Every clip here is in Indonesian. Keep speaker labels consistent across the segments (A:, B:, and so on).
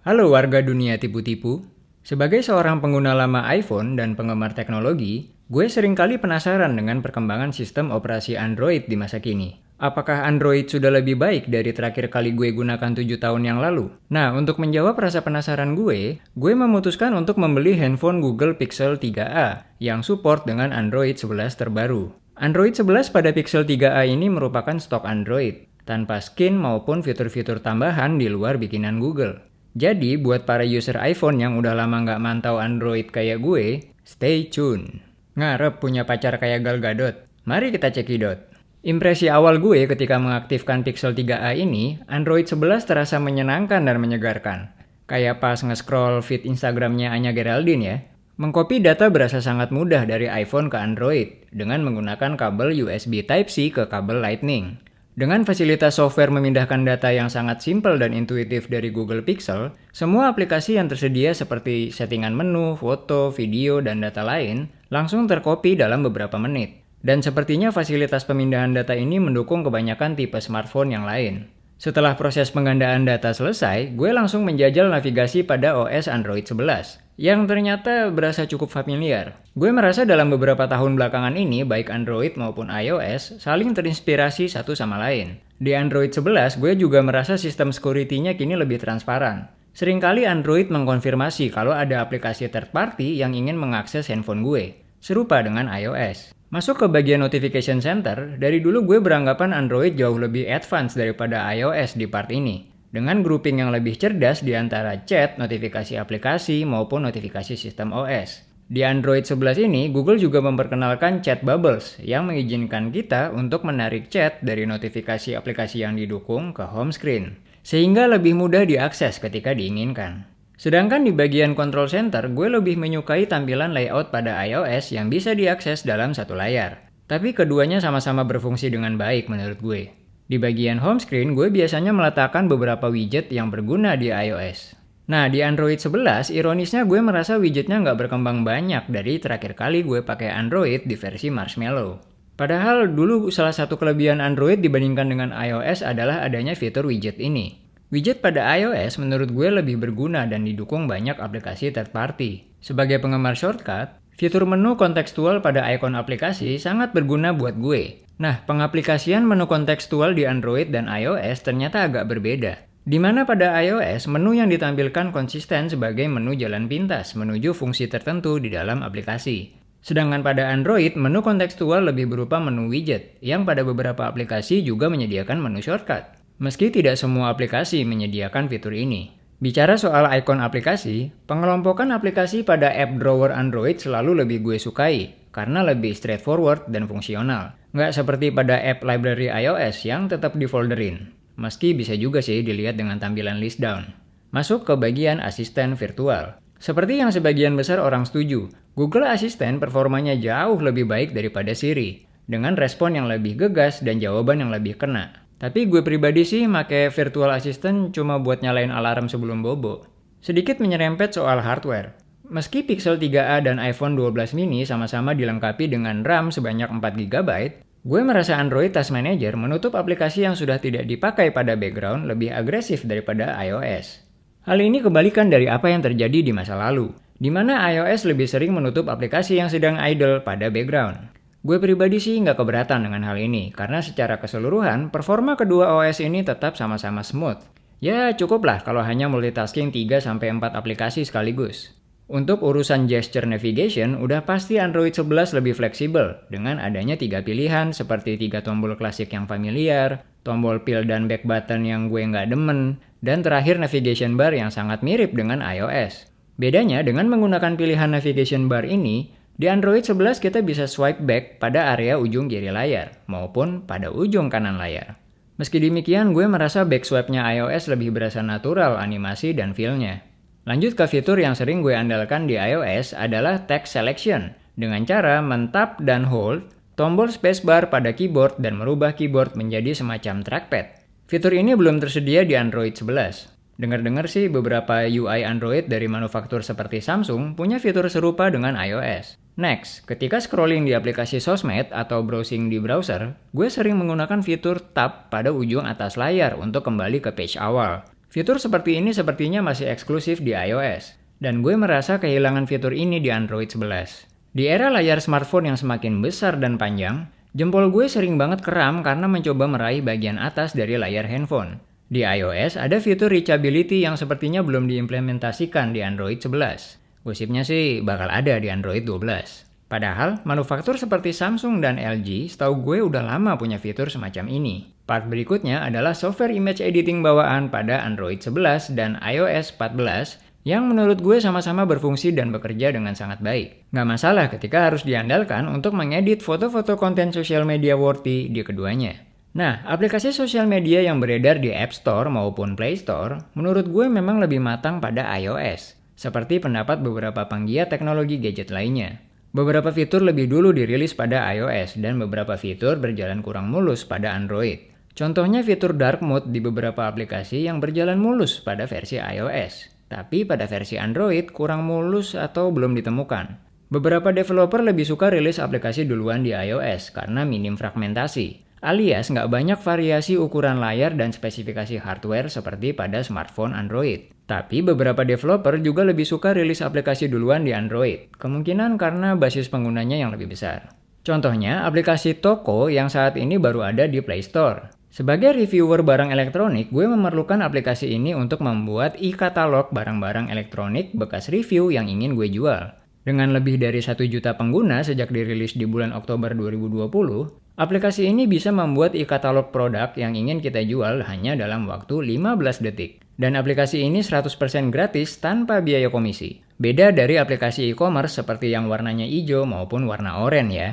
A: Halo warga dunia tipu-tipu. Sebagai seorang pengguna lama iPhone dan penggemar teknologi, gue seringkali penasaran dengan perkembangan sistem operasi Android di masa kini. Apakah Android sudah lebih baik dari terakhir kali gue gunakan 7 tahun yang lalu? Nah, untuk menjawab rasa penasaran gue memutuskan untuk membeli handphone Google Pixel 3a yang support dengan Android 11 terbaru. Android 11 pada Pixel 3a ini merupakan stok Android, tanpa skin maupun fitur-fitur tambahan di luar bikinan Google. Jadi, buat para user iPhone yang udah lama nggak mantau Android kayak gue, stay tune. Ngarep punya pacar kayak Gal Gadot? Mari kita cekidot. Impresi awal gue ketika mengaktifkan Pixel 3a ini, Android 11 terasa menyenangkan dan menyegarkan. Kayak pas nge-scroll feed Instagramnya Anya Geraldine ya. Mengcopy data berasa sangat mudah dari iPhone ke Android dengan menggunakan kabel USB Type-C ke kabel Lightning. Dengan fasilitas software memindahkan data yang sangat simpel dan intuitif dari Google Pixel, semua aplikasi yang tersedia seperti settingan menu, foto, video, dan data lain langsung tercopy dalam beberapa menit. Dan sepertinya fasilitas pemindahan data ini mendukung kebanyakan tipe smartphone yang lain. Setelah proses penggandaan data selesai, gue langsung menjajal navigasi pada OS Android 11, yang ternyata berasa cukup familiar. Gue merasa dalam beberapa tahun belakangan ini, baik Android maupun iOS, saling terinspirasi satu sama lain. Di Android 11, gue juga merasa sistem security-nya kini lebih transparan. Seringkali Android mengkonfirmasi kalau ada aplikasi third party yang ingin mengakses handphone gue, serupa dengan iOS. Masuk ke bagian notification center, dari dulu gue beranggapan Android jauh lebih advance daripada iOS di part ini. Dengan grouping yang lebih cerdas di antara chat, notifikasi aplikasi, maupun notifikasi sistem OS. Di Android 11 ini, Google juga memperkenalkan chat bubbles yang mengizinkan kita untuk menarik chat dari notifikasi aplikasi yang didukung ke home screen, sehingga lebih mudah diakses ketika diinginkan. Sedangkan di bagian control center, gue lebih menyukai tampilan layout pada iOS yang bisa diakses dalam satu layar. Tapi keduanya sama-sama berfungsi dengan baik menurut gue. Di bagian home screen, gue biasanya meletakkan beberapa widget yang berguna di iOS. Nah, di Android 11, ironisnya gue merasa widgetnya nggak berkembang banyak dari terakhir kali gue pakai Android di versi Marshmallow. Padahal dulu salah satu kelebihan Android dibandingkan dengan iOS adalah adanya fitur widget ini. Widget pada iOS menurut gue lebih berguna dan didukung banyak aplikasi third party. Sebagai penggemar shortcut, fitur menu kontekstual pada ikon aplikasi sangat berguna buat gue. Nah, pengaplikasian menu kontekstual di Android dan iOS ternyata agak berbeda. Di mana pada iOS, menu yang ditampilkan konsisten sebagai menu jalan pintas menuju fungsi tertentu di dalam aplikasi. Sedangkan pada Android, menu kontekstual lebih berupa menu widget, yang pada beberapa aplikasi juga menyediakan menu shortcut. Meski tidak semua aplikasi menyediakan fitur ini. Bicara soal ikon aplikasi, pengelompokan aplikasi pada app drawer Android selalu lebih gue sukai, karena lebih straightforward dan fungsional. Nggak seperti pada app library iOS yang tetap difolderin. Meski bisa juga sih dilihat dengan tampilan list down. Masuk ke bagian asisten virtual. Seperti yang sebagian besar orang setuju, Google Assistant performanya jauh lebih baik daripada Siri, dengan respon yang lebih gegas dan jawaban yang lebih kena. Tapi gue pribadi sih make virtual assistant cuma buat nyalain alarm sebelum bobo. Sedikit menyerempet soal hardware. Meski Pixel 3a dan iPhone 12 mini sama-sama dilengkapi dengan RAM sebanyak 4GB, gue merasa Android Task Manager menutup aplikasi yang sudah tidak dipakai pada background lebih agresif daripada iOS. Hal ini kebalikan dari apa yang terjadi di masa lalu, di mana iOS lebih sering menutup aplikasi yang sedang idle pada background. Gue pribadi sih nggak keberatan dengan hal ini, karena secara keseluruhan, performa kedua OS ini tetap sama-sama smooth. Ya, cukuplah kalau hanya multitasking 3-4 aplikasi sekaligus. Untuk urusan gesture navigation, udah pasti Android 11 lebih fleksibel, dengan adanya 3 pilihan seperti 3 tombol klasik yang familiar, tombol pill dan back button yang gue nggak demen, dan terakhir navigation bar yang sangat mirip dengan iOS. Bedanya, dengan menggunakan pilihan navigation bar ini, di Android 11 kita bisa swipe back pada area ujung kiri layar, maupun pada ujung kanan layar. Meski demikian, gue merasa back swipe-nya iOS lebih berasa natural animasi dan feel-nya. Lanjut ke fitur yang sering gue andalkan di iOS adalah text selection, dengan cara men-tap dan hold tombol spacebar pada keyboard dan merubah keyboard menjadi semacam trackpad. Fitur ini belum tersedia di Android 11. Dengar-dengar sih beberapa UI Android dari manufaktur seperti Samsung punya fitur serupa dengan iOS. Next, ketika scrolling di aplikasi sosmed atau browsing di browser, gue sering menggunakan fitur tab pada ujung atas layar untuk kembali ke page awal. Fitur seperti ini sepertinya masih eksklusif di iOS, dan gue merasa kehilangan fitur ini di Android 11. Di era layar smartphone yang semakin besar dan panjang, jempol gue sering banget kram karena mencoba meraih bagian atas dari layar handphone. Di iOS ada fitur reachability yang sepertinya belum diimplementasikan di Android 11. Gosipnya sih bakal ada di Android 12. Padahal, manufaktur seperti Samsung dan LG setahu gue udah lama punya fitur semacam ini. Part berikutnya adalah software image editing bawaan pada Android 11 dan iOS 14 yang menurut gue sama-sama berfungsi dan bekerja dengan sangat baik. Nggak masalah ketika harus diandalkan untuk mengedit foto-foto konten sosial media worthy di keduanya. Nah, aplikasi sosial media yang beredar di App Store maupun Play Store menurut gue memang lebih matang pada iOS, seperti pendapat beberapa penggiat teknologi gadget lainnya. Beberapa fitur lebih dulu dirilis pada iOS dan beberapa fitur berjalan kurang mulus pada Android. Contohnya fitur dark mode di beberapa aplikasi yang berjalan mulus pada versi iOS, tapi pada versi Android kurang mulus atau belum ditemukan. Beberapa developer lebih suka rilis aplikasi duluan di iOS karena minim fragmentasi, alias nggak banyak variasi ukuran layar dan spesifikasi hardware seperti pada smartphone Android. Tapi beberapa developer juga lebih suka rilis aplikasi duluan di Android, kemungkinan karena basis penggunanya yang lebih besar. Contohnya, aplikasi Toko yang saat ini baru ada di Play Store. Sebagai reviewer barang elektronik, gue memerlukan aplikasi ini untuk membuat e-katalog barang-barang elektronik bekas review yang ingin gue jual. Dengan lebih dari 1 juta pengguna sejak dirilis di bulan Oktober 2020, aplikasi ini bisa membuat e-katalog produk yang ingin kita jual hanya dalam waktu 15 detik. Dan aplikasi ini 100% gratis tanpa biaya komisi. Beda dari aplikasi e-commerce seperti yang warnanya hijau maupun warna oranye ya.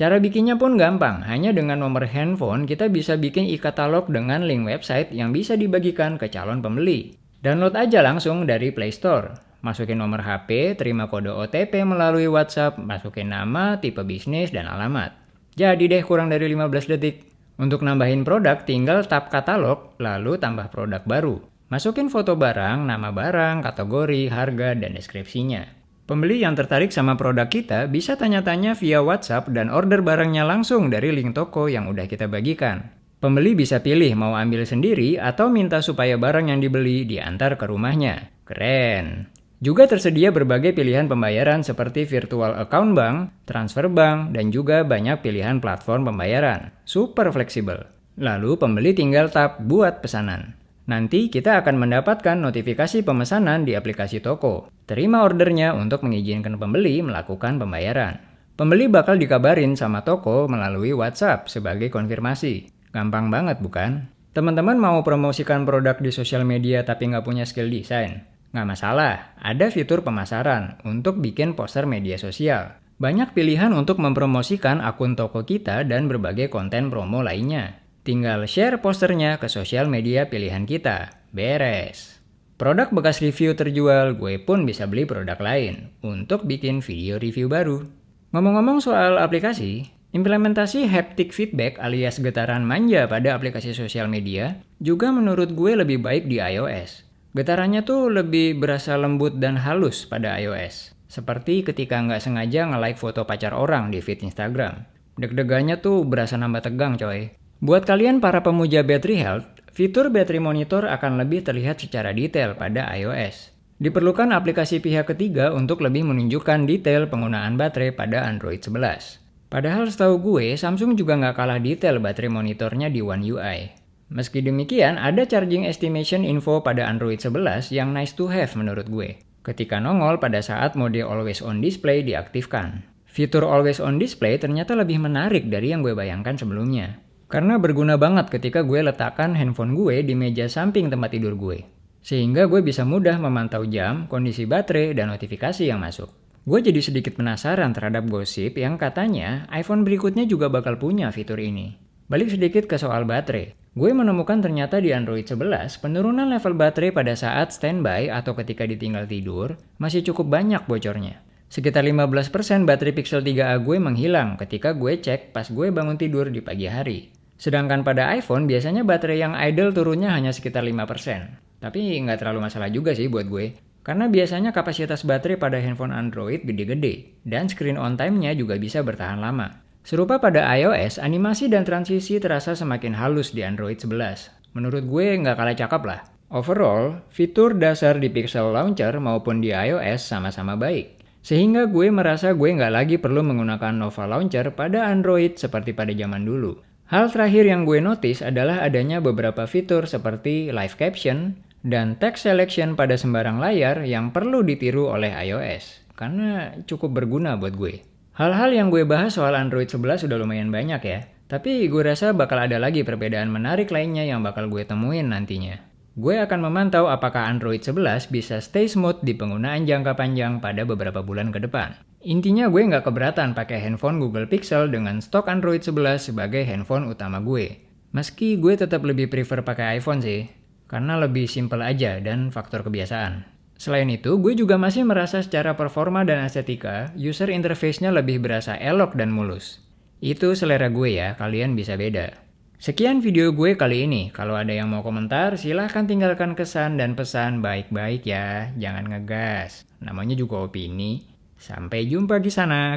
A: Cara bikinnya pun gampang, hanya dengan nomor handphone kita bisa bikin e-katalog dengan link website yang bisa dibagikan ke calon pembeli. Download aja langsung dari Play Store. Masukin nomor HP, terima kode OTP melalui WhatsApp, masukin nama, tipe bisnis, dan alamat. Jadi deh kurang dari 15 detik. Untuk nambahin produk tinggal tap katalog, lalu tambah produk baru. Masukin foto barang, nama barang, kategori, harga, dan deskripsinya. Pembeli yang tertarik sama produk kita bisa tanya-tanya via WhatsApp dan order barangnya langsung dari link toko yang udah kita bagikan. Pembeli bisa pilih mau ambil sendiri atau minta supaya barang yang dibeli diantar ke rumahnya. Keren! Juga tersedia berbagai pilihan pembayaran seperti virtual account bank, transfer bank, dan juga banyak pilihan platform pembayaran. Super fleksibel. Lalu pembeli tinggal tap buat pesanan. Nanti kita akan mendapatkan notifikasi pemesanan di aplikasi toko. Terima ordernya untuk mengizinkan pembeli melakukan pembayaran. Pembeli bakal dikabarin sama toko melalui WhatsApp sebagai konfirmasi. Gampang banget bukan? Teman-teman mau promosikan produk di sosial media tapi nggak punya skill desain? Nggak masalah, ada fitur pemasaran untuk bikin poster media sosial. Banyak pilihan untuk mempromosikan akun toko kita dan berbagai konten promo lainnya. Tinggal share posternya ke sosial media pilihan kita. Beres. Produk bekas review terjual, gue pun bisa beli produk lain untuk bikin video review baru. Ngomong-ngomong soal aplikasi, implementasi haptic feedback alias getaran manja pada aplikasi sosial media juga menurut gue lebih baik di iOS. Getarannya tuh lebih berasa lembut dan halus pada iOS. Seperti ketika nggak sengaja nge-like foto pacar orang di feed Instagram. Deg-degannya tuh berasa nambah tegang coy. Buat kalian para pemuja battery health, fitur battery monitor akan lebih terlihat secara detail pada iOS. Diperlukan aplikasi pihak ketiga untuk lebih menunjukkan detail penggunaan baterai pada Android 11. Padahal setahu gue, Samsung juga nggak kalah detail baterai monitornya di One UI. Meski demikian, ada charging estimation info pada Android 11 yang nice to have menurut gue. Ketika nongol pada saat mode Always On Display diaktifkan. Fitur Always On Display ternyata lebih menarik dari yang gue bayangkan sebelumnya. Karena berguna banget ketika gue letakkan handphone gue di meja samping tempat tidur gue. Sehingga gue bisa mudah memantau jam, kondisi baterai, dan notifikasi yang masuk. Gue jadi sedikit penasaran terhadap gosip yang katanya iPhone berikutnya juga bakal punya fitur ini. Balik sedikit ke soal baterai. Gue menemukan ternyata di Android 11, penurunan level baterai pada saat standby atau ketika ditinggal tidur masih cukup banyak bocornya. Sekitar 15% baterai Pixel 3a gue menghilang ketika gue cek pas gue bangun tidur di pagi hari. Sedangkan pada iPhone biasanya baterai yang idle turunnya hanya sekitar 5%. Tapi nggak terlalu masalah juga sih buat gue. Karena biasanya kapasitas baterai pada handphone Android gede-gede. Dan screen on time-nya juga bisa bertahan lama. Serupa pada iOS, animasi dan transisi terasa semakin halus di Android 11. Menurut gue nggak kalah cakep lah. Overall, fitur dasar di Pixel Launcher maupun di iOS sama-sama baik. Sehingga gue merasa gue nggak lagi perlu menggunakan Nova Launcher pada Android seperti pada zaman dulu. Hal terakhir yang gue notice adalah adanya beberapa fitur seperti Live Caption dan Text Selection pada sembarang layar yang perlu ditiru oleh iOS. Karena cukup berguna buat gue. Hal-hal yang gue bahas soal Android 11 sudah lumayan banyak ya. Tapi gue rasa bakal ada lagi perbedaan menarik lainnya yang bakal gue temuin nantinya. Gue akan memantau apakah Android 11 bisa stay smooth di penggunaan jangka panjang pada beberapa bulan ke depan. Intinya gue nggak keberatan pakai handphone Google Pixel dengan stok Android 11 sebagai handphone utama gue. Meski gue tetap lebih prefer pakai iPhone sih, karena lebih simple aja dan faktor kebiasaan. Selain itu, gue juga masih merasa secara performa dan estetika, user interface-nya lebih berasa elok dan mulus. Itu selera gue ya, kalian bisa beda. Sekian video gue kali ini. Kalau ada yang mau komentar, silahkan tinggalkan kesan dan pesan baik-baik ya. Jangan ngegas. Namanya juga opini. Sampai jumpa di sana.